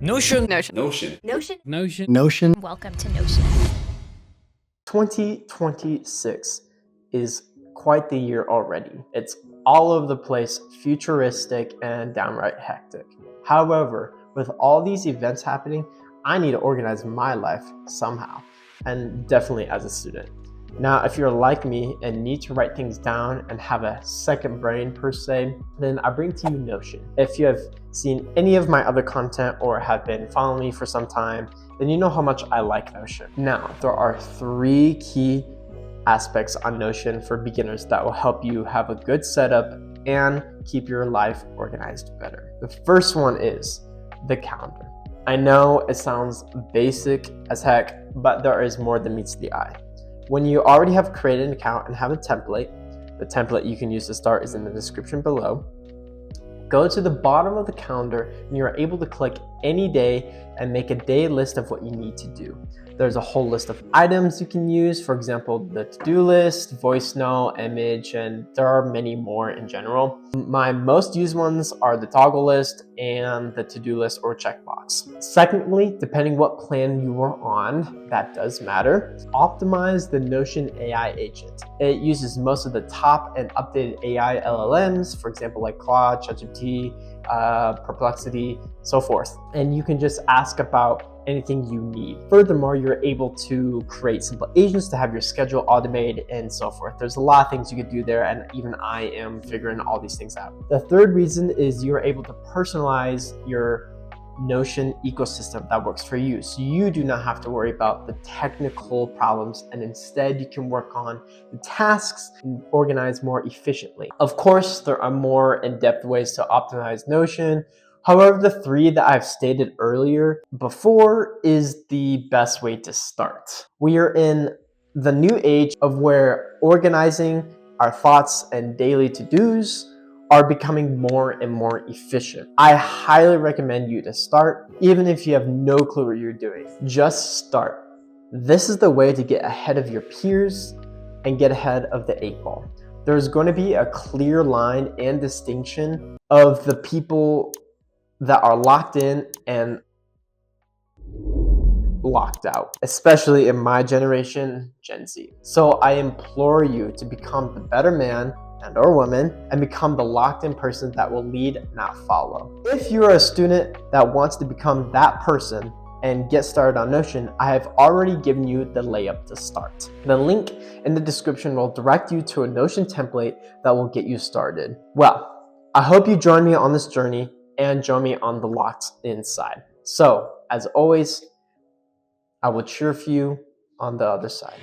Notion. Notion. Notion. Notion. Notion. Notion. Welcome to Notion. 2026 is quite the year already. It's all over the place, futuristic, and downright hectic. However, with all these events happening, I need to organize my life somehow, and definitely as a student. Now, if you're like me and need to write things down and have a second brain per se, then I bring to you Notion. If you have seen any of my other content or have been following me for some time, then you know how much I like Notion. Now, there are 3 key aspects on Notion for beginners that will help you have a good setup and keep your life organized better. The first one is the calendar. I know it sounds basic as heck, but there is more than meets the eye. When you already have created an account and have a template, the template you can use to start is in the description below. Go to the bottom of the calendar and you're able to click any day and make a day list of what you need to do. There's a whole list of items you can use, for example, the to-do list, voice note, image, and there are many more in general. My most used ones are the toggle list and the to-do list or checkbox. Secondly, depending what plan you are on, that does matter, optimize the Notion AI agent. It uses most of the top and updated AI LLMs, for example, like Claude, ChatGPT, Perplexity, so forth. And you can just ask about anything you need. Furthermore, you're able to create simple agents to have your schedule automated and so forth. There's a lot of things you could do there, and even I am figuring all these things out. The third reason is you're able to personalize your Notion ecosystem that works for you. So you do not have to worry about the technical problems, and instead you can work on the tasks and organize more efficiently. Of course, there are more in-depth ways to optimize Notion. However, the 3 that I've stated earlier before is the best way to start. We are in the new age of where organizing our thoughts and daily to-dos are becoming more and more efficient. I highly recommend you to start, even if you have no clue what you're doing. Just start. This is the way to get ahead of your peers and get ahead of the 8 ball. There's going to be a clear line and distinction of the people that are locked in and locked out, especially in my generation, Gen Z. So I implore you to become the better man and or woman and become the locked in person that will lead, not follow. If you're a student that wants to become that person and get started on Notion, I have already given you the layup to start. The link in the description will direct you to a Notion template that will get you started. Well, I hope you join me on this journey and join me on the locked in side. So, as always, I will cheer for you on the other side.